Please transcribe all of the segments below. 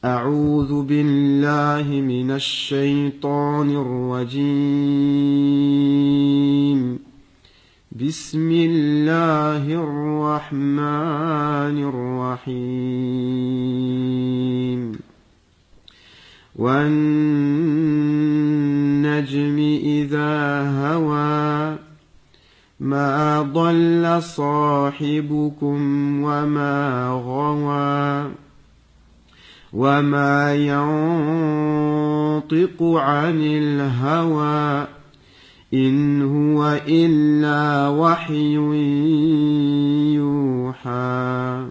أعوذ بالله من الشيطان الرجيم. بسم الله الرحمن الرحيم. والنجم إذا هوى ما ضل صاحبكم وما غوى وما ينطق عن الهوى إن هو إلا وحي يوحى.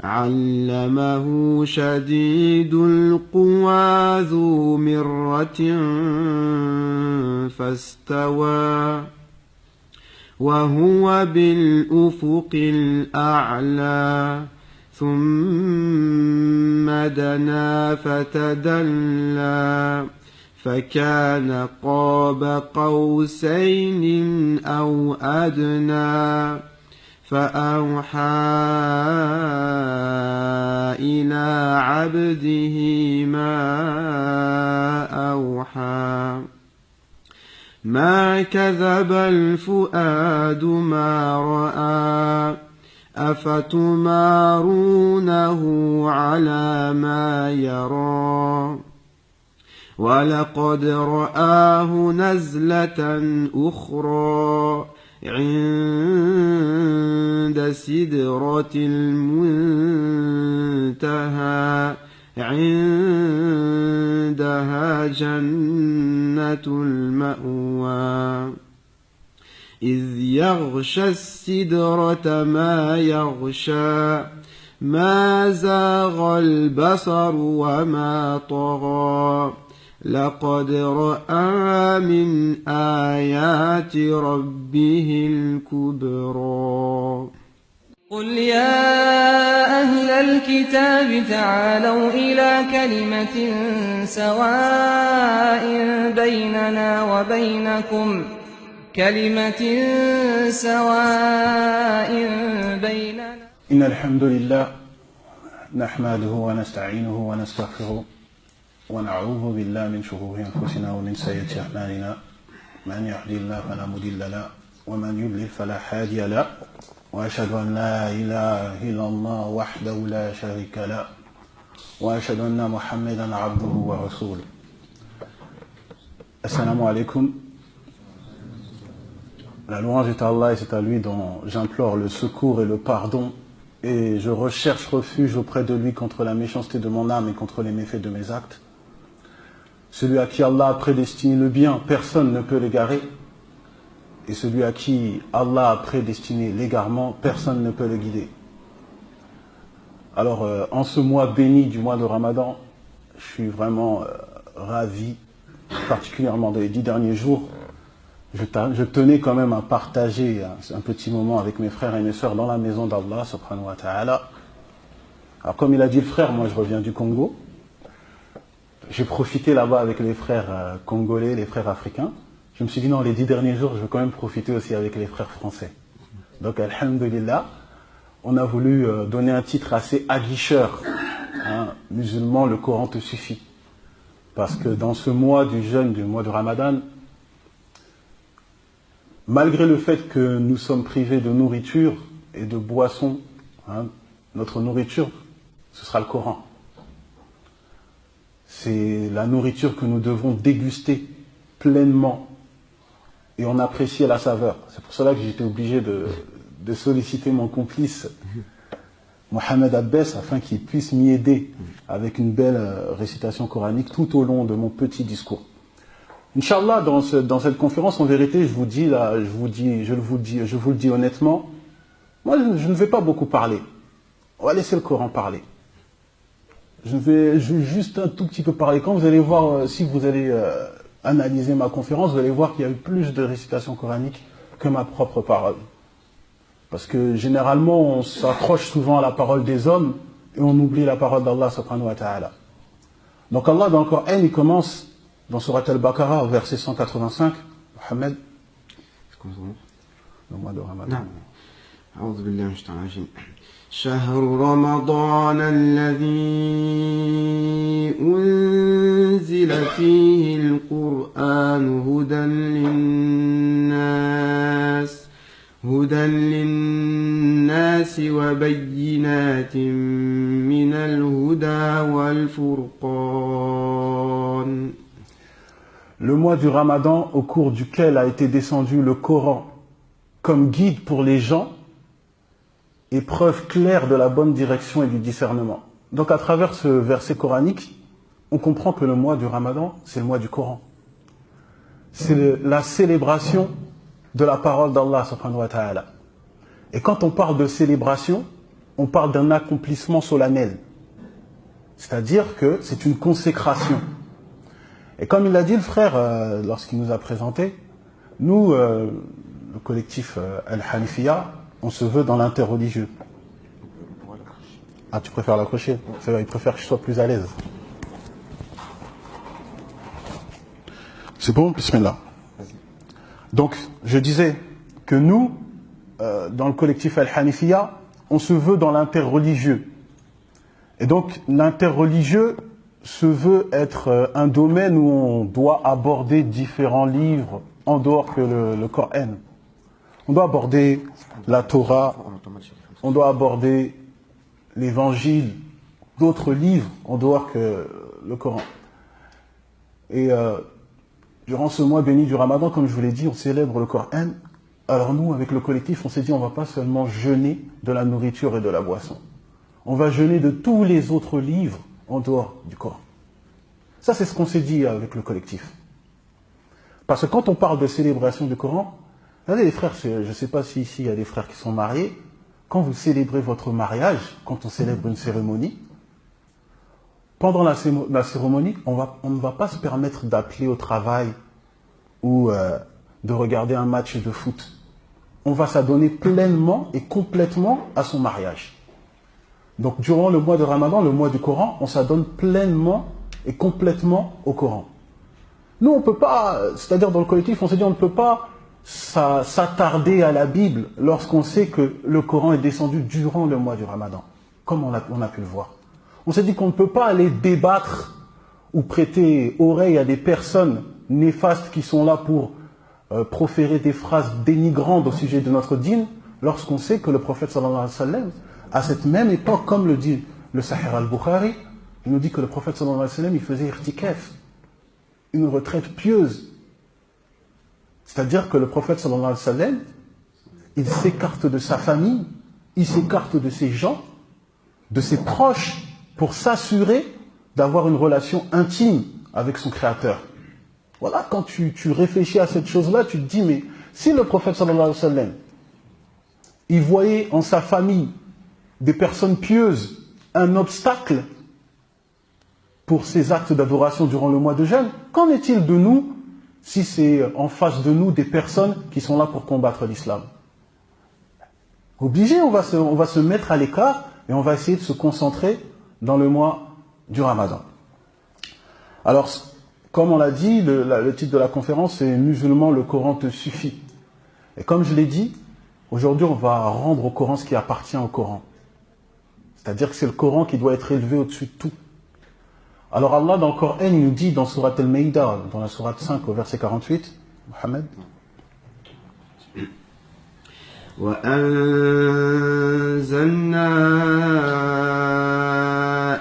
علمه شديد القوى ذو مرة فاستوى وهو بالأفق الأعلى ثم دنا فتدلى فكان قاب قوسين أو أدنى فأوحى إلى عبده ما أوحى. ما كذب الفؤاد ما رأى أفتمارونه على ما يرى. ولقد رآه نزلة أخرى عند سدرة المنتهى عندها جنة المأوى. إذ يغشى السدرة ما يغشى ما زاغ البصر وما طغى. لقد رأى من آيات ربه الكبرى. قل يا أهل الكتاب تعالوا إلى كلمة سواء بيننا وبينكم إن الحمد لله نحمده ونستعينه ونستغفره ونعوذ بالله من شرور أنفسنا ومن سيئات أعمالنا. من يهدي الله فلا مضل له ومن يضلل فلا هادي له وأشهد أن لا إله إلا الله وحده لا شريك له وأشهد أن محمدا عبده ورسوله. Assalamu alaikum. La louange est à Allah et c'est à lui dont j'implore le secours et le pardon et je recherche refuge auprès de lui contre la méchanceté de mon âme et contre les méfaits de mes actes. Celui à qui Allah a prédestiné le bien, personne ne peut l'égarer. Et celui à qui Allah a prédestiné l'égarement, personne ne peut le guider. Alors, en ce mois béni du mois de Ramadan, je suis vraiment ravi, particulièrement dans les 10 derniers jours. Je tenais quand même à partager un petit moment avec mes frères et mes sœurs dans la maison d'Allah, subhanahu wa ta'ala. Alors, comme il a dit le frère, moi je reviens du Congo. J'ai profité là-bas avec les frères congolais, les frères africains. Je me suis dit non, les 10 derniers jours, je veux quand même profiter aussi avec les frères français. Donc, alhamdulillah, on a voulu donner un titre assez aguicheur. Musulman, le Coran te suffit. Parce que dans ce mois du jeûne, du mois de Ramadan, malgré le fait que nous sommes privés de nourriture et de boissons, notre nourriture, ce sera le Coran. C'est la nourriture que nous devons déguster pleinement et en apprécier la saveur. C'est pour cela que j'étais obligé de solliciter mon complice, Mohamed Abbès, afin qu'il puisse m'y aider avec une belle récitation coranique tout au long de mon petit discours. Inch'Allah, dans cette conférence, en vérité, je vous le dis honnêtement, moi je ne vais pas beaucoup parler. On va laisser le Coran parler. Je vais juste un tout petit peu parler. Quand vous allez voir, si vous allez analyser ma conférence, vous allez voir qu'il y a eu plus de récitations coraniques que ma propre parole. Parce que généralement, on s'accroche souvent à la parole des hommes et on oublie la parole d'Allah subhanahu wa ta'ala. Donc Allah, dans le Coran, il commence dans Surat Al-Baqarah, au verset 185, Mohamed. Excusez-moi. Le mois de Ramadan. أعوذ بالله من الشيطان الرجيم. شهر رمضان الذي أنزل فيه القرآن هدى للناس وبينات من الهدى والفرقان. Le mois du Ramadan au cours duquel a été descendu le Coran comme guide pour les gens et preuve claire de la bonne direction et du discernement. Donc à travers ce verset coranique, on comprend que le mois du Ramadan, c'est le mois du Coran. C'est la célébration de la parole d'Allah subhanahu wa ta'ala. Et quand on parle de célébration, on parle d'un accomplissement solennel. C'est-à-dire que c'est une consécration. Et comme il l'a dit le frère lorsqu'il nous a présenté, nous, le collectif Al-Hanifiya, on se veut dans l'interreligieux. Ah, tu préfères l'accrocher? C'est vrai, il préfère que je sois plus à l'aise. C'est bon? Bismillah. Donc, je disais que nous, dans le collectif Al-Hanifiya, on se veut dans l'interreligieux. Et donc, l'interreligieux se veut être un domaine où on doit aborder différents livres en dehors que le Coran. On doit aborder la Torah, on doit aborder l'Évangile, d'autres livres en dehors que le Coran. Et durant ce mois béni du Ramadan, comme je vous l'ai dit, on célèbre le Coran. Alors nous, avec le collectif, on s'est dit on ne va pas seulement jeûner de la nourriture et de la boisson. On va jeûner de tous les autres livres en dehors du Coran. Ça, c'est ce qu'on s'est dit avec le collectif. Parce que quand on parle de célébration du Coran, regardez les frères, je ne sais pas si ici il y a des frères qui sont mariés, quand vous célébrez votre mariage, quand on célèbre une cérémonie, pendant la cérémonie, on ne va pas se permettre d'appeler au travail ou de regarder un match de foot. On va s'adonner pleinement et complètement à son mariage. Donc durant le mois de Ramadan, le mois du Coran, on s'adonne pleinement et complètement au Coran. Nous, on ne peut pas, c'est-à-dire dans le collectif, on s'est dit on ne peut pas s'attarder à la Bible lorsqu'on sait que le Coran est descendu durant le mois du Ramadan, comme on a pu le voir. On s'est dit qu'on ne peut pas aller débattre ou prêter oreille à des personnes néfastes qui sont là pour proférer des phrases dénigrantes au sujet de notre dîn, lorsqu'on sait que le prophète sallallahu alayhi wa sallam, à cette même époque, comme le dit le Sahih al-Bukhari, il nous dit que le prophète sallallahu alayhi wa sallam, il faisait irtikaf, une retraite pieuse. C'est-à-dire que le prophète sallallahu alayhi wa sallam, il s'écarte de sa famille, il s'écarte de ses gens, de ses proches, pour s'assurer d'avoir une relation intime avec son Créateur. Voilà, quand tu réfléchis à cette chose-là, tu te dis, mais si le prophète sallallahu alayhi wa sallam, il voyait en sa famille des personnes pieuses un obstacle pour ses actes d'adoration durant le mois de jeûne, qu'en est-il de nous si c'est en face de nous des personnes qui sont là pour combattre l'islam? Obligé, on va se mettre à l'écart et on va essayer de se concentrer dans le mois du Ramadan. Alors, comme on l'a dit, le titre de la conférence c'est « Musulman, le Coran te suffit ». Et comme je l'ai dit, aujourd'hui on va rendre au Coran ce qui appartient au Coran. C'est-à-dire que c'est le Coran qui doit être élevé au-dessus de tout. Alors Allah dans le Coran, il nous dit dans Surat Al-Maïda, dans la Surat 5 au verset 48, Mohamed. وأنزلنا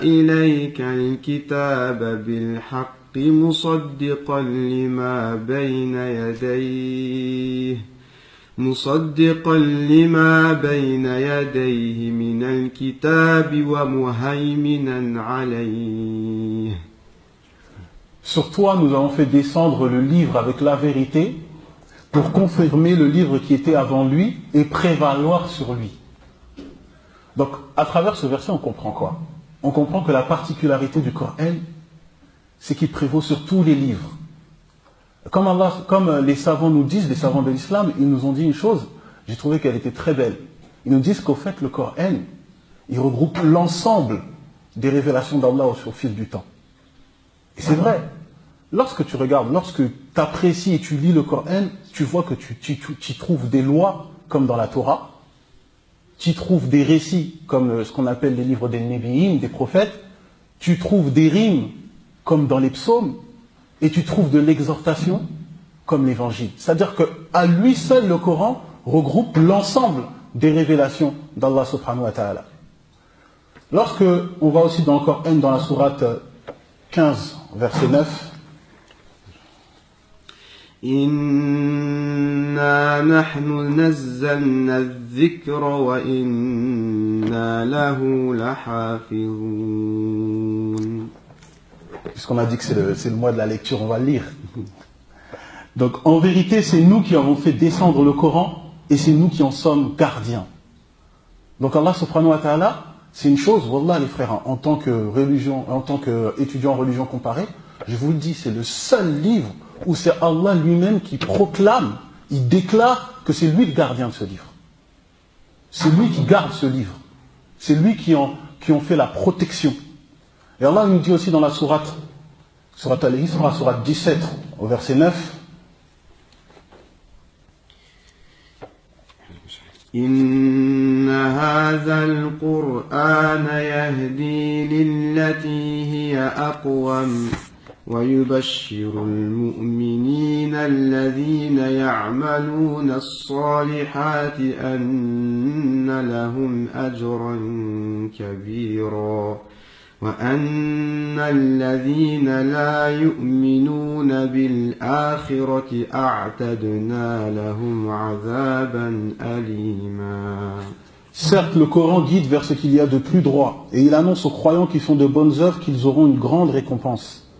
إليك الكتاب بالحق مصدقا لما بين يديه من الكتاب ومهيمنا عليه. Sur toi, nous avons fait descendre le livre avec la vérité pour confirmer le livre qui était avant lui et prévaloir sur lui. Donc, à travers ce verset, on comprend quoi? On comprend que la particularité du Coran, c'est qu'il prévaut sur tous les livres. Comme les savants nous disent, les savants de l'islam, ils nous ont dit une chose, j'ai trouvé qu'elle était très belle. Ils nous disent qu'au fait, le Coran, il regroupe l'ensemble des révélations d'Allah au fil du temps. Et c'est vrai. Lorsque tu regardes, lorsque tu apprécies et tu lis le Coran, tu vois que tu trouves des lois comme dans la Torah. tu trouves des récits comme ce qu'on appelle les livres des Nébi'im, des prophètes, tu trouves des rimes comme dans les psaumes, et tu trouves de l'exhortation comme l'évangile. C'est-à-dire qu'à lui seul, le Coran regroupe l'ensemble des révélations d'Allah subhanahu wa ta'ala. Lorsque on va aussi dans le Coran, dans la sourate 15, verset 9, Inna nahnu nazzalna adh-dhikra wa inna lahu lahafizun. Puisqu'on a dit que c'est le mois de la lecture, on va le lire. Donc en vérité, c'est nous qui avons fait descendre le Coran et c'est nous qui en sommes gardiens. Donc Allah subhanahu wa ta'ala, c'est une chose, wallah les frères, en tant qu'étudiant en religion comparée, je vous le dis, c'est le seul livre où c'est Allah lui-même qui proclame, il déclare que c'est lui le gardien de ce livre. C'est lui qui garde ce livre. C'est lui qui en fait la protection. Et Allah nous dit aussi dans la sourate Al-Isra, sourate 17, au verset 9, Inna hadha al-Qur'ana yahdi lillati hiya aqwam wa yubashshiru al-mu'minina alladhina ya'maluna as-salihati anna lahum ajran kabira. وأن الذين لا يؤمنون بالآخرة أعتدنا لهم عذابا أليما. Certes, le Coran guide vers ce qu'il y a de plus droit, et il annonce aux croyants qui font de bonnes œuvres qu'ils auront une grande récompense.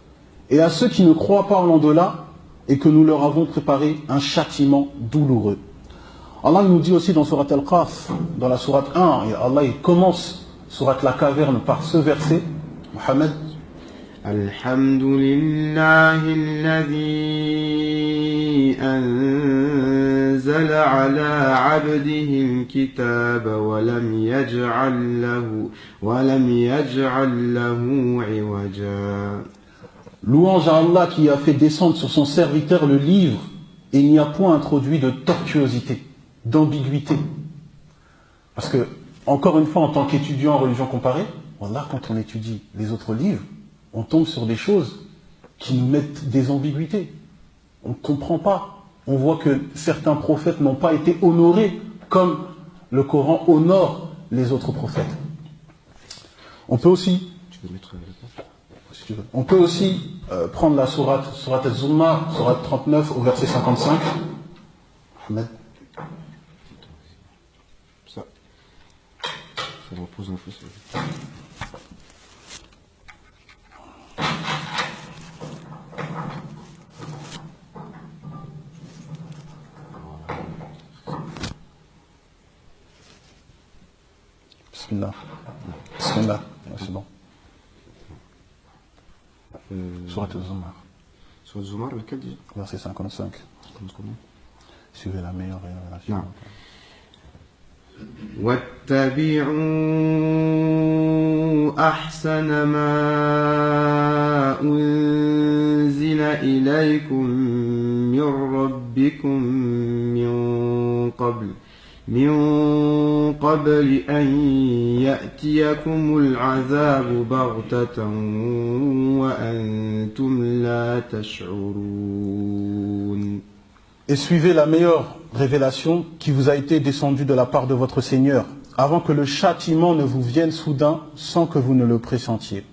Et à ceux qui ne croient pas en l'au-delà, et que nous leur avons préparé un châtiment douloureux. Allah nous dit aussi dans Surat Al-Qaf, dans la Sourate 1, et Allah il commence Surat la caverne par ce verset, Mohammed. Alhamdulillahi alladhi anzala ala abdihi al-kitaba wa lam yaj'al lahu iwaja. Louange à Allah qui a fait descendre sur son serviteur le livre et il n'y a point introduit de tortuosité, d'ambiguïté. Parce que encore une fois, en tant qu'étudiant en religion comparée, voilà, quand on étudie les autres livres, on tombe sur des choses qui nous mettent des ambiguïtés. On ne comprend pas. On voit que certains prophètes n'ont pas été honorés comme le Coran honore les autres prophètes. On peut aussi, prendre la sourate Az-Zumar, sourate 39 au verset 55. Ahmed. Ça repose un peu sur Bismillah. Bismillah. C'est bon. Surat Az-Zumar. Surat Az-Zumar, lequel déjà? Verset 55. Suivez la meilleure révélation. Non. واتبعوا أحسن ما أنزل إليكم من ربكم من قبل أن يأتيكم العذاب بغتة وأنتم لا تشعرون. Et suivez la meilleure révélation qui vous a été descendue de la part de votre Seigneur, avant que le châtiment ne vous vienne soudain sans que vous ne le pressentiez.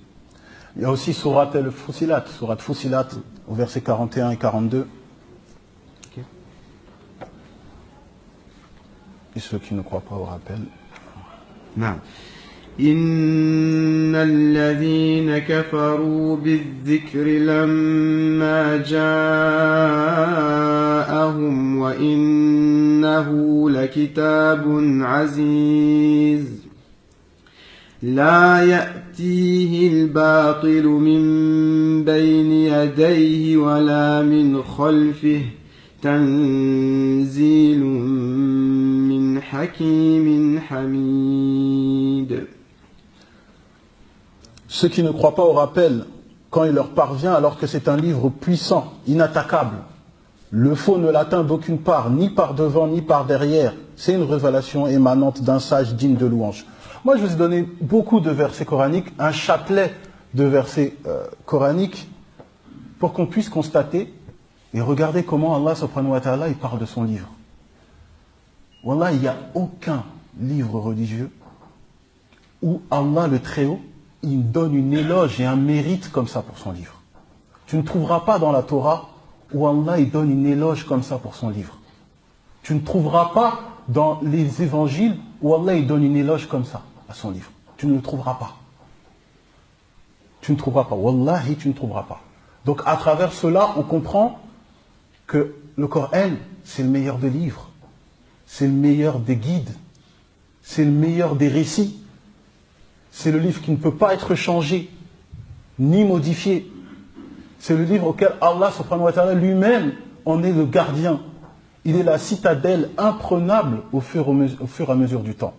Il y a aussi Surat Al-Fusilat, Surat Fusilat, au verset 41 et 42. Okay. Et ceux qui ne croient pas au rappel. Non. إن الذين كفروا بالذكر لما جاءهم وإنه لكتاب عزيز لا يأتيه الباطل من بين يديه ولا من خلفه تنزيل من حكيم حميد. Ceux qui ne croient pas au rappel, quand il leur parvient, alors que c'est un livre puissant, inattaquable, Le faux ne l'atteint d'aucune part, ni par devant, ni par derrière. C'est une révélation émanante d'un sage digne de louange. Moi, je vous ai donné beaucoup de versets coraniques, un chapelet de versets coraniques, pour qu'on puisse constater et regarder comment Allah subhanahu wa ta'ala il parle de son livre. Wallah, il n'y a aucun livre religieux où Allah le Très-Haut, il donne une éloge et un mérite comme ça pour son livre. Tu ne trouveras pas dans la Torah où Allah il donne une éloge comme ça pour son livre. Tu ne trouveras pas dans les évangiles où Allah il donne une éloge comme ça à son livre. Tu ne le trouveras pas. Tu ne trouveras pas. Wallahi, tu ne trouveras pas. Donc à travers cela, on comprend que le Coran, c'est le meilleur des livres. C'est le meilleur des guides. C'est le meilleur des récits. C'est le livre qui ne peut pas être changé, ni modifié. C'est le livre auquel Allah subhanahu wa ta'ala lui-même en est le gardien. Il est la citadelle imprenable au fur et à mesure du temps.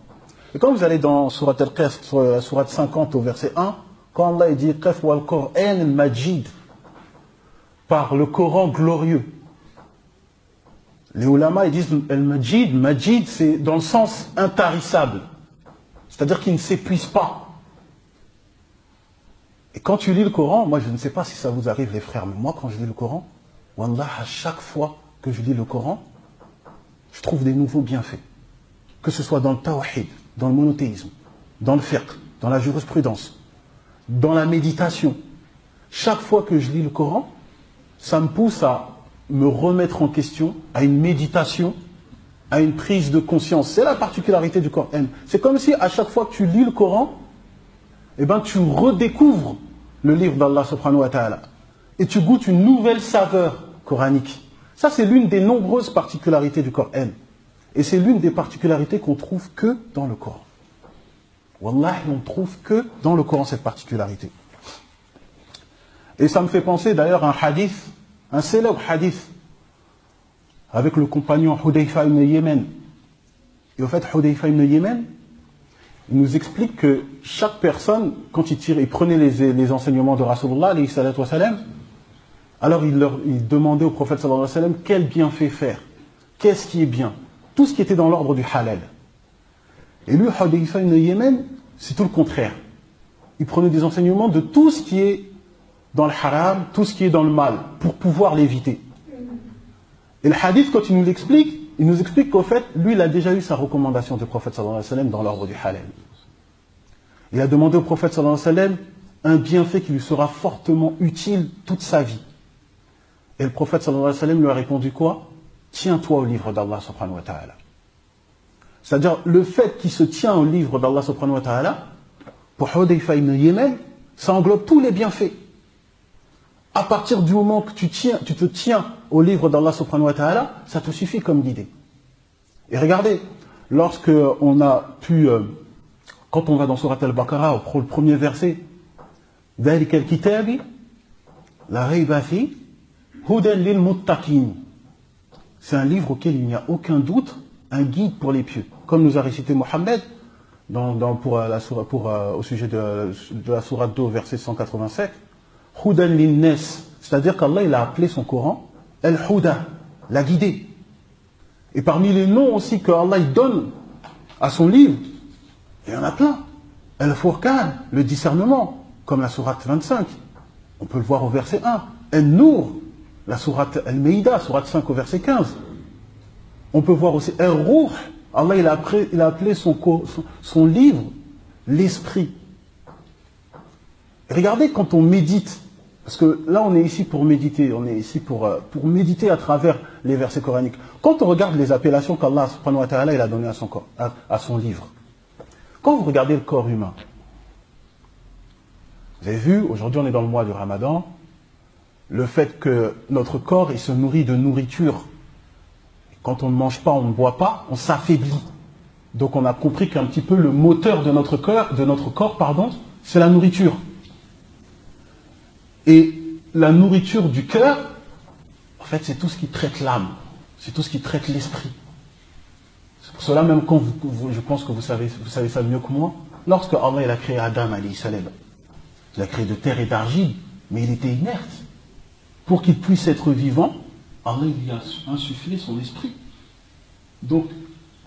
Et quand vous allez dans Surat Al-Qaf, Surat 50 au verset 1, quand Allah dit Qaf wal Qur'an al-Majid, par le Coran glorieux. Les ulama ils disent al-Majid, Majid c'est dans le sens intarissable. C'est-à-dire qu'il ne s'épuise pas. Et quand tu lis le Coran, moi je ne sais pas si ça vous arrive les frères, mais moi quand je lis le Coran, wallah, à chaque fois que je lis le Coran, je trouve des nouveaux bienfaits. Que ce soit dans le tawhid, dans le monothéisme, dans le fiqh, dans la jurisprudence, dans la méditation. Chaque fois que je lis le Coran, ça me pousse à me remettre en question, à une méditation, à une prise de conscience. C'est la particularité du Coran. C'est comme si à chaque fois que tu lis le Coran, eh ben, tu redécouvres le livre d'Allah subhanahu wa ta'ala. Et tu goûtes une nouvelle saveur coranique. Ça, c'est l'une des nombreuses particularités du Coran. Et c'est l'une des particularités qu'on trouve que dans le Coran. Wallah, on ne trouve que dans le Coran cette particularité. Et ça me fait penser d'ailleurs à un hadith, un célèbre hadith, avec le compagnon Hudayfa ibn Yémen. Et au fait, Hudayfa ibn Yémen, il nous explique que chaque personne, quand il prenait les enseignements de Rasulullah, alayhi salatu wa salam, alors il demandait au prophète sallallahu alayhi wa sallam quel bienfait faire, qu'est-ce qui est bien, tout ce qui était dans l'ordre du halal. Et lui, Hudayfa ibn Yémen, c'est tout le contraire. Il prenait des enseignements de tout ce qui est dans le haram, tout ce qui est dans le mal, pour pouvoir l'éviter. Et le hadith, quand il nous explique qu'au fait, lui, il a déjà eu sa recommandation du prophète sallallahu alayhi wa sallam dans l'ordre du halal. Il a demandé au prophète sallallahu alayhi wa sallam un bienfait qui lui sera fortement utile toute sa vie. Et le prophète sallallahu alayhi wa sallam lui a répondu quoi? Tiens-toi au livre d'Allah subhanahu wa ta'ala. C'est-à-dire, le fait qu'il se tient au livre d'Allah subhanahu wa ta'ala, pour Hudayfa ibn Yémen, ça englobe tous les bienfaits. À partir du moment que tu te tiens au livre d'Allah subhanahu wa ta'ala, ça te suffit comme guidée. Et regardez, lorsque on a pu, quand on va dans Surat Al-Baqarah, le premier verset, ذَلِكَ الْكِتَابِ لَا رَيْبَ فِيهِ هُدًى لِلْمُتَّقِينَ. C'est un livre auquel il n'y a aucun doute, un guide pour les pieux. Comme nous a récité Mohammed au sujet de la sourate 2, verset 187, Hudan linnes, c'est-à-dire qu'Allah il a appelé son Coran Al-Huda, la guidée. Et parmi les noms aussi que Allah il donne à son livre, il y en a plein. Al-Furqan, le discernement, comme la sourate 25. On peut le voir au verset 1. Al-Nur, la sourate Al-Maïda, sourate 5 au verset 15. On peut voir aussi Al-Ruh, Allah il a appelé son livre l'esprit. Regardez quand on médite, parce que là on est ici pour méditer, on est ici pour méditer à travers les versets coraniques. Quand on regarde les appellations qu'Allah subhanahu wa ta'ala il a données à son livre, quand vous regardez le corps humain, vous avez vu, aujourd'hui on est dans le mois du Ramadan, le fait que notre corps il se nourrit de nourriture. Quand on ne mange pas, on ne boit pas, on s'affaiblit. Donc on a compris qu'un petit peu le moteur de notre corps, c'est la nourriture. Et la nourriture du cœur, en fait, c'est tout ce qui traite l'âme. C'est tout ce qui traite l'esprit. C'est pour cela, même quand je pense que vous savez ça mieux que moi, lorsque Allah il a créé Adam, alayhi salam, il a créé de terre et d'argile, mais il était inerte. Pour qu'il puisse être vivant, Allah lui a insufflé son esprit. Donc,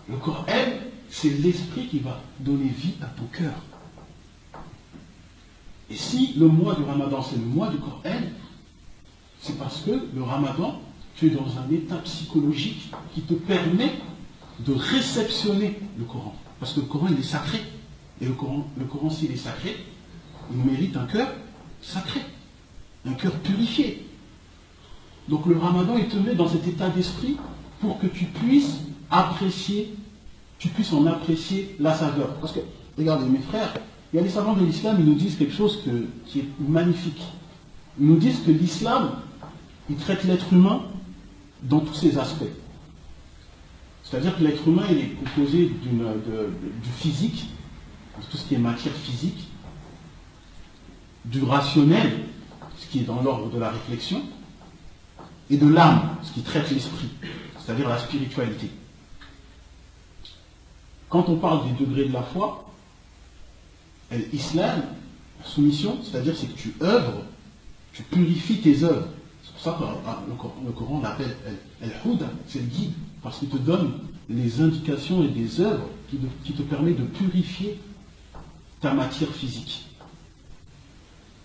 le Coran, c'est l'esprit qui va donner vie à ton cœur. Et si le mois du Ramadan, c'est le mois du Coran, c'est parce que le Ramadan, tu es dans un état psychologique qui te permet de réceptionner le Coran. Parce que le Coran, il est sacré. Et le Coran, s'il est sacré, il mérite un cœur sacré, un cœur purifié. Donc le Ramadan, il te met dans cet état d'esprit pour que tu puisses en apprécier la saveur. Parce que, regardez mes frères, il y a les savants de l'islam, ils nous disent quelque chose qui est magnifique. Ils nous disent que l'islam, il traite l'être humain dans tous ses aspects. C'est-à-dire que l'être humain, il est composé du physique, de tout ce qui est matière physique, du rationnel, ce qui est dans l'ordre de la réflexion, et de l'âme, ce qui traite l'esprit, c'est-à-dire la spiritualité. Quand on parle des degrés de la foi, l'islam, la soumission, c'est-à-dire c'est que tu œuvres, tu purifies tes œuvres. C'est pour ça que le Coran l'appelle al-Huda, c'est le guide, parce qu'il te donne les indications et des œuvres qui te permettent de purifier ta matière physique.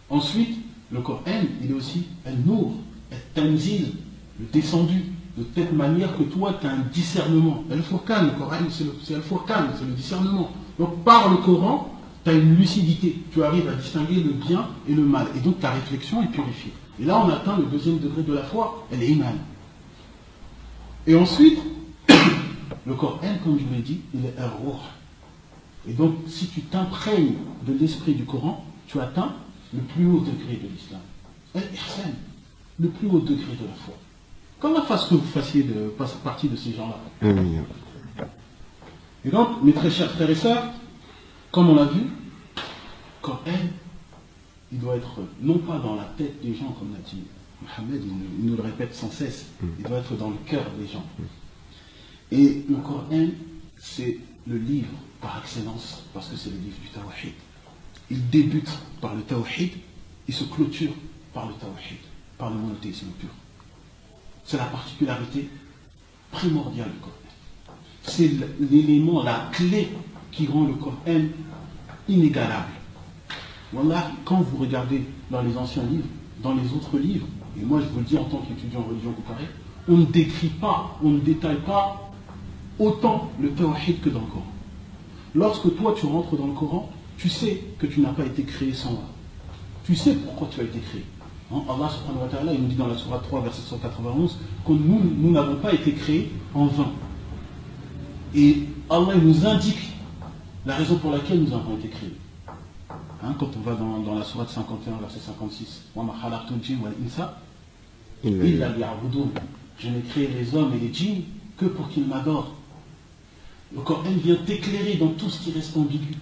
Ensuite, le Coran, il est aussi al-Nour, al-Tanzil, le descendu, de telle manière que toi, tu as un discernement. Al-Furqan, le Coran, c'est Al-Furqan, c'est le discernement. Donc, par le Coran, tu as une lucidité. Tu arrives à distinguer le bien et le mal. Et donc, ta réflexion est purifiée. Et là, on atteint le deuxième degré de la foi, elle est iman. Et ensuite, le Coran, comme je l'ai dit, il est ar-ruh. Et donc, si tu t'imprègnes de l'esprit du Coran, tu atteins le plus haut degré de l'islam. Al-Ihsan, le plus haut degré de la foi. Comment fasse que vous fassiez partie de ces gens-là? Et donc, mes très chers frères et sœurs, comme on l'a vu, le Coran, il doit être non pas dans la tête des gens, comme l'a dit Mohammed, il nous le répète sans cesse, il doit être dans le cœur des gens. Et le Coran, c'est le livre par excellence, parce que c'est le livre du Tawhid. Il débute par le Tawhid, il se clôture par le Tawhid, par le monothéisme pur. C'est la particularité primordiale du Coran. C'est l'élément, la clé qui rend le Coran inégalable. Voilà, quand vous regardez dans les anciens livres, dans les autres livres, et moi je vous le dis en tant qu'étudiant en religion comparée, on ne décrit pas, on ne détaille pas autant le Tawhid que dans le Coran. Lorsque toi tu rentres dans le Coran, tu sais que tu n'as pas été créé sans Allah. Tu sais pourquoi tu as été créé. Allah subhanahu wa ta'ala, il nous dit dans la sourate 3, verset 191, que nous n'avons pas été créés en vain. Et Allah il nous indique la raison pour laquelle nous avons été créés. Quand on va dans la sourate 51, verset 56, je n'ai créé les hommes et les djinns que pour qu'ils m'adorent. Le Coran vient t'éclairer dans tout ce qui reste ambigu.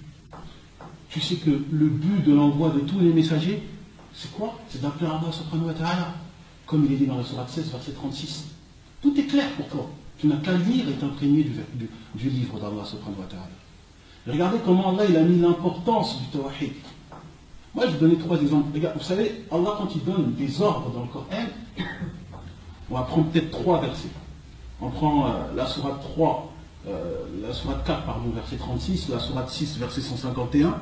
Tu sais que le but de l'envoi de tous les messagers, c'est quoi? C'est d'appeler Allah subhanahu wa ta'ala, comme il est dit dans la sourate 16, verset 36. Tout est clair pour toi. Tu n'as qu'à lire et t'imprégner du livre d'Allah subhanahu wa ta'ala. Regardez comment Allah il a mis l'importance du tawhid. Moi je vais donner 3 exemples. Regarde, vous savez, Allah quand il donne des ordres dans le Coran, on va prendre peut-être 3 versets. On prend la sourate 3, la sourate 4, pardon, verset 36, la sourate 6, verset 151,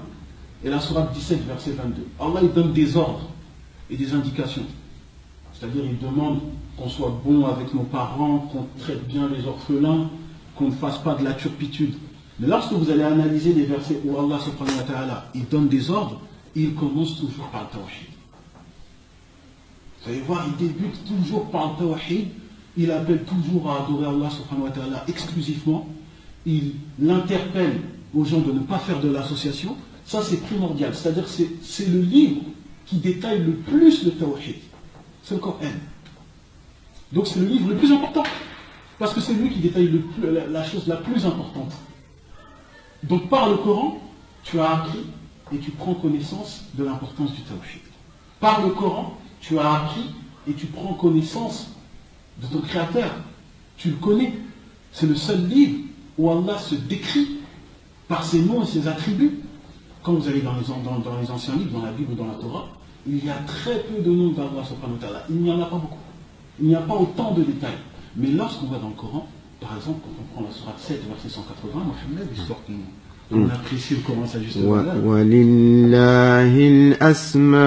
et la sourate 17, verset 22. Allah il donne des ordres et des indications. C'est-à-dire il demande qu'on soit bon avec nos parents, qu'on traite bien les orphelins, qu'on ne fasse pas de la turpitude. Mais lorsque vous allez analyser les versets où Allah subhanahu wa ta'ala il donne des ordres, il commence toujours par le tawhid. Vous allez voir, il débute toujours par le tawhid, il appelle toujours à adorer Allah subhanahu wa ta'ala exclusivement, il l'interpelle aux gens de ne pas faire de l'association. Ça c'est primordial, c'est-à-dire c'est le livre qui détaille le plus le tawhid. C'est le Coran. Donc c'est le livre le plus important, parce que c'est lui qui détaille la chose la plus importante. Donc par le Coran, tu as appris et tu prends connaissance de l'importance du tawhid. Par le Coran, tu as appris et tu prends connaissance de ton Créateur. Tu le connais. C'est le seul livre où Allah se décrit par ses noms et ses attributs. Quand vous allez dans les anciens livres, dans la Bible ou dans la Torah, il y a très peu de noms d'Allah subhanahu wa ta'ala. Il n'y en a pas beaucoup. Il n'y a pas autant de détails. Mais lorsqu'on va dans le Coran, par exemple, quand on prend la sourate 7, verset 180, Mohammed, histoire qu'on apprécie le Coran sa juste valeur. وَلِلَّهِ الْأَسْمَاءُ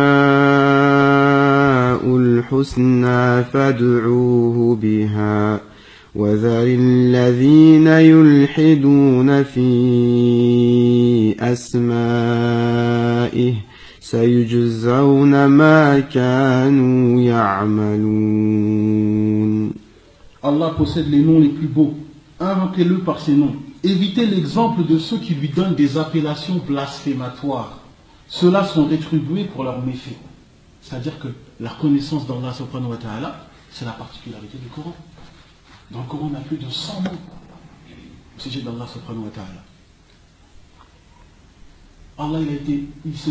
الْحُسْنَى فَادْعُوهُ بِهَا وَذَرِ الَّذِينَ يُلْحِدُونَ فِي أَسْمَائِهِ سَيُجْزَوْنَ مَا كَانُوا يَعْمَلُونَ. Allah possède les noms les plus beaux. Invoquez-le par ses noms. Évitez l'exemple de ceux qui lui donnent des appellations blasphématoires. Ceux-là sont rétribués pour leurs méfaits. C'est-à-dire que la connaissance d'Allah subhanahu wa ta'ala, c'est la particularité du Coran. Dans le Coran, on a plus de 100 mots au sujet d'Allah subhanahu wa ta'ala. Allah, il se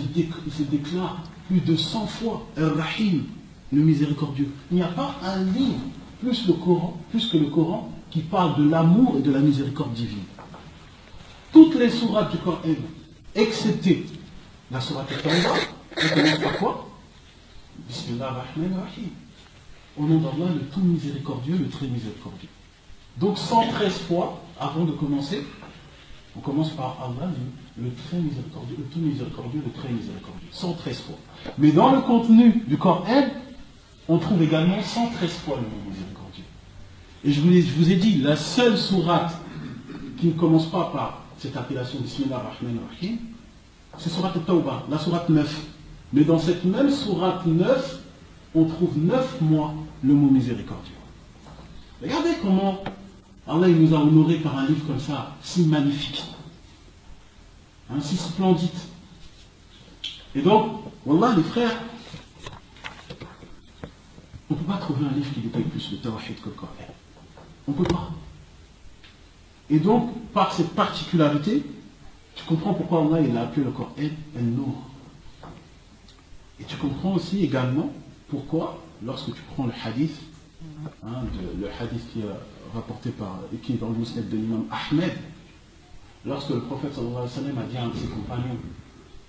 déclare plus de 100 fois Ar-Rahim, le miséricordieux. Il n'y a pas un livre plus que le Coran qui parle de l'amour et de la miséricorde divine. Toutes les sourates du Coran, excepté la sourate Al-Tawbah, on commence par quoi? Bismillah ar-Rahman ar-Rahim. Au nom d'Allah, le tout miséricordieux, le très miséricordieux. Donc 113 fois, avant de commencer, on commence par Allah, le très miséricordieux, le tout miséricordieux, le très miséricordieux. 113 fois. Mais dans le contenu du Coran, on trouve également 113 fois le mot miséricordieux. Et je vous ai dit, la seule sourate qui ne commence pas par cette appellation Bismillah ar-Rahman ar-Rahim, c'est sourate Al-Tawbah, la sourate 9. Mais dans cette même sourate 9, on trouve 9 mois le mot miséricordieux. Regardez comment Allah il nous a honorés par un livre comme ça, si magnifique, si splendide. Et donc, Wallah, les frères, on ne peut pas trouver un livre qui détaille plus le Tawhid que le Coran. On ne peut pas. Et donc, par cette particularité, tu comprends pourquoi Allah il a appelé le Coran An-Nur. Et tu comprends aussi également pourquoi, lorsque tu prends le hadith, le hadith qui est rapporté qui est dans le Musnad de l'imam Ahmed, lorsque le prophète sallallahu alayhi wa sallam a dit à un de ses compagnons,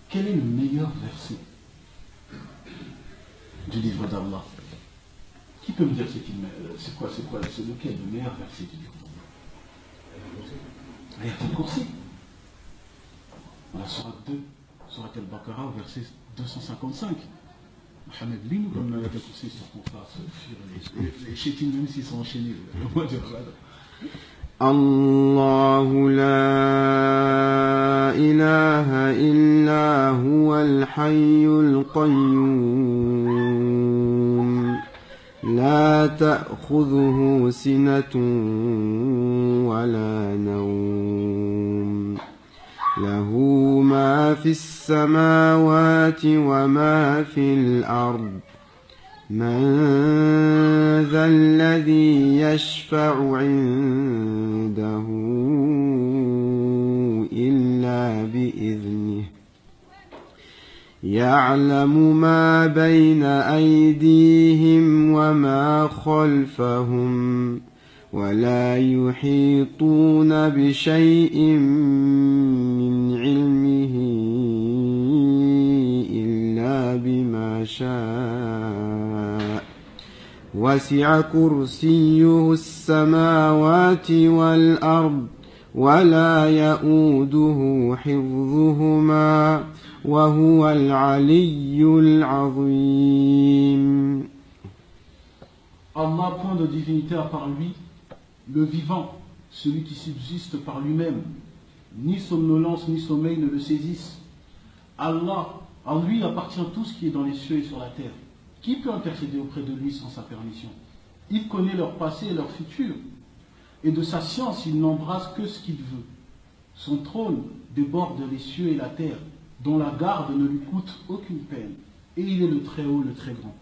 quel est le meilleur verset du livre d'Allah? Qui peut me dire c'est lequel le meilleur verset du livre d'Allah? Ayat al-Kursi. Dans la sourate 2, sourate al-Baqarah, au verset 255. Mohamed, lis-nous comme Ayat al-Kursi sur qu'on fasse fuir les chétines, même s'ils sont enchaînés le mois de Ramadan. الله لا إله إلا هو الحي القيوم لا تأخذه سنة ولا نوم له ما في السماوات وما في الأرض من ذا الذي يشفع عنده إلا بإذنه يعلم ما بين أيديهم وما خلفهم ولا يحيطون بشيء من علمه إلا بما شاء وسع كرسيه السماوات والأرض ولا يؤوده حفظهما وهو العلي العظيم. Allah, point de divinité à part lui, le vivant, celui qui subsiste par lui-même, ni somnolence ni sommeil ne le saisissent. Allah, à lui appartient tout ce qui est dans les cieux et sur la terre. Qui peut intercéder auprès de lui sans sa permission? Il connaît leur passé et leur futur, et de sa science il n'embrasse que ce qu'il veut. Son trône déborde les cieux et la terre, dont la garde ne lui coûte aucune peine, et il est le très haut, le très grand.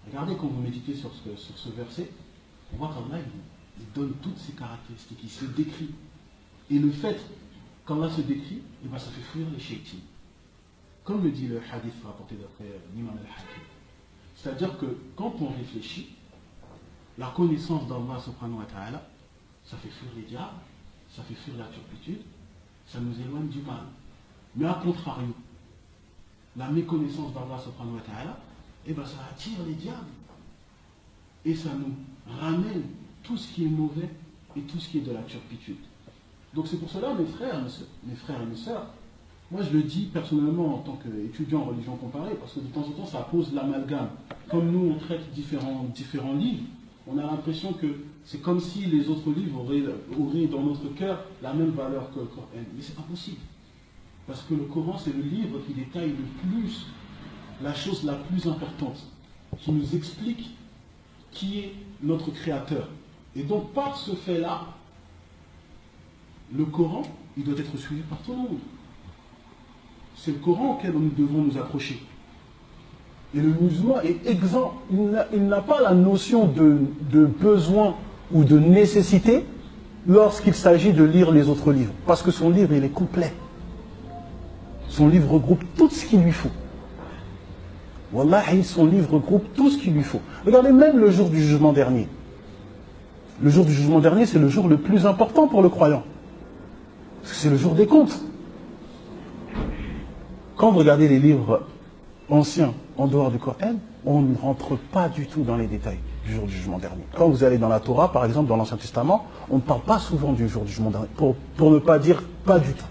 Regardez quand vous méditez sur ce verset, on voit qu'Allah il donne toutes ses caractéristiques, il se décrit. Et le fait qu'Allah se décrit, ça fait fuir les shaytines. Comme le dit le hadith rapporté d'après l'imam al-Hakim. C'est-à-dire que quand on réfléchit, la connaissance d'Allah subhanahu wa ta'ala, ça fait fuir les diables, ça fait fuir la turpitude, ça nous éloigne du mal. Mais à contrario, la méconnaissance d'Allah subhanahu wa ta'ala, ça attire les diables. et ça nous ramène tout ce qui est mauvais et tout ce qui est de la turpitude. Donc c'est pour cela, mes frères et mes sœurs, moi je le dis personnellement en tant qu'étudiant en religion comparée, parce que de temps en temps ça pose l'amalgame. Comme nous on traite différents livres, on a l'impression que c'est comme si les autres livres auraient dans notre cœur la même valeur que le Coran. Mais c'est pas possible. Parce que le Coran c'est le livre qui détaille le plus la chose la plus importante, qui nous explique qui est notre Créateur. Et donc par ce fait-là, le Coran, il doit être suivi par tout le monde. C'est le Coran auquel nous devons nous accrocher. Et le musulman est exempt, il n'a pas la notion de besoin ou de nécessité lorsqu'il s'agit de lire les autres livres. Parce que son livre, il est complet. Son livre regroupe tout ce qu'il lui faut. Wallahi, son livre regroupe tout ce qu'il lui faut. Regardez même le jour du jugement dernier. Le jour du jugement dernier, c'est le jour le plus important pour le croyant. Parce que c'est le jour des comptes. Quand vous regardez les livres anciens en dehors du Coran, on ne rentre pas du tout dans les détails du jour du jugement dernier. Quand vous allez dans la Torah, par exemple, dans l'Ancien Testament, on ne parle pas souvent du jour du jugement dernier, pour ne pas dire pas du tout.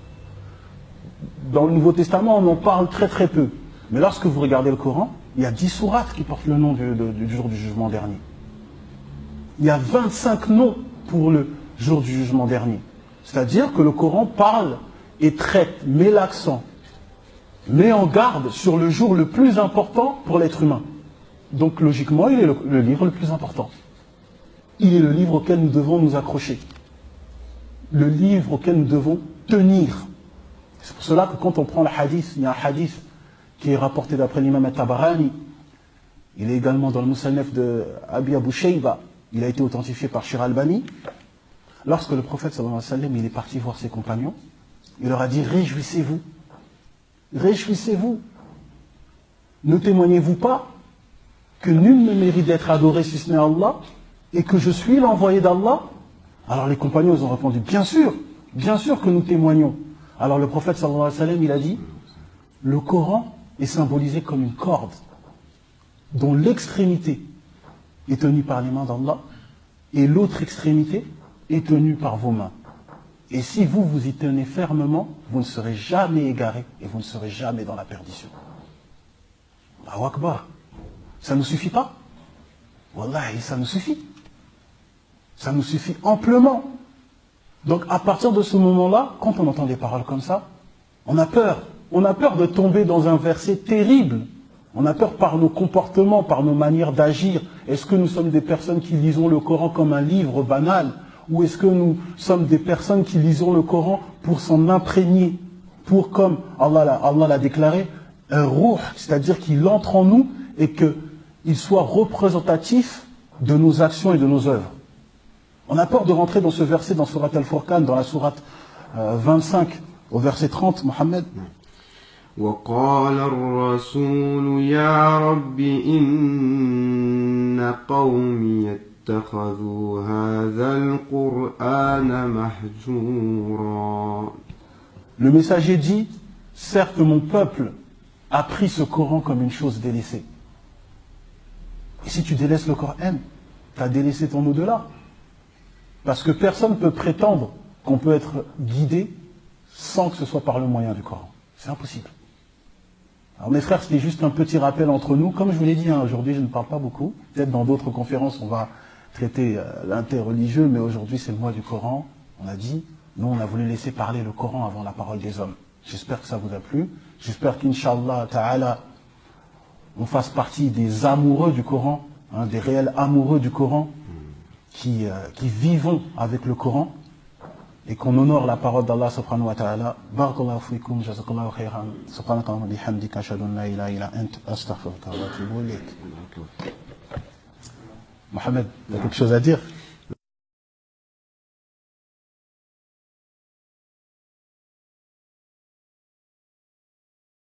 Dans le Nouveau Testament, on en parle très très peu. Mais lorsque vous regardez le Coran, il y a 10 sourates qui portent le nom du jour du jugement dernier. Il y a 25 noms pour le jour du jugement dernier. C'est-à-dire que le Coran parle et traite, met l'accent, met en garde sur le jour le plus important pour l'être humain. Donc logiquement, il est le livre le plus important. Il est le livre auquel nous devons nous accrocher. Le livre auquel nous devons tenir. C'est pour cela que quand on prend le hadith, il y a un hadith qui est rapporté d'après l'imam al-Tabarani. Il est également dans le Musannaf de Abi Abu Shayba. Il a été authentifié par Shir al-Albani. Lorsque le prophète sallallahu alayhi wa sallam, il est parti voir ses compagnons, il leur a dit: réjouissez-vous. Réjouissez-vous. Ne témoignez-vous pas que nul ne mérite d'être adoré si ce n'est Allah et que je suis l'envoyé d'Allah? Alors les compagnons ils ont répondu: bien sûr que nous témoignons. Alors le prophète sallallahu alayhi wa sallam, il a dit: le Coran est symbolisé comme une corde dont l'extrémité est tenue par les mains d'Allah et l'autre extrémité est tenue par vos mains. Et si vous vous y tenez fermement, vous ne serez jamais égarés et vous ne serez jamais dans la perdition. Allahu Akbar. Ça ne nous suffit pas? Wallahi, ça nous suffit. Ça nous suffit amplement. Donc à partir de ce moment-là, quand on entend des paroles comme ça, on a peur. On a peur de tomber dans un verset terrible. On a peur par nos comportements, par nos manières d'agir. Est-ce que nous sommes des personnes qui lisons le Coran comme un livre banal? Ou est-ce que nous sommes des personnes qui lisons le Coran pour s'en imprégner, pour, comme Allah l'a déclaré, un ruh, c'est-à-dire qu'il entre en nous et qu'il soit représentatif de nos actions et de nos œuvres. On a peur de rentrer dans ce verset dans Surat Al-Furqan, dans la sourate 25, au verset 30, Mohammed. وقال الرسول يا رب إن قومي اتخذوا هذا القرآن مهجورا. Le messager dit: certes mon peuple a pris ce Coran comme une chose délaissée. Et si tu délaisses le Coran, tu as délaissé ton au-delà. Parce que personne ne peut prétendre qu'on peut être guidé sans que ce soit par le moyen du Coran. C'est impossible. Alors mes frères, c'était juste un petit rappel entre nous. Comme je vous l'ai dit, aujourd'hui je ne parle pas beaucoup. Peut-être dans d'autres conférences on va traiter l'interreligieux, mais aujourd'hui c'est le mois du Coran. On a dit, nous on a voulu laisser parler le Coran avant la parole des hommes. J'espère que ça vous a plu. J'espère qu'Inch'Allah Ta'ala, on fasse partie des amoureux du Coran, des réels amoureux du Coran, qui vivons avec le Coran, et qu'on honore la parole d'Allah subhanahu wa ta'ala. Barakallahu fikum, jazakallahu khayran, subhanaka wa bihamdika, ashhadu an la ilaha illa ant, astaghfiruka wa atubu ilayk. Mohamed, tu as quelque chose à dire?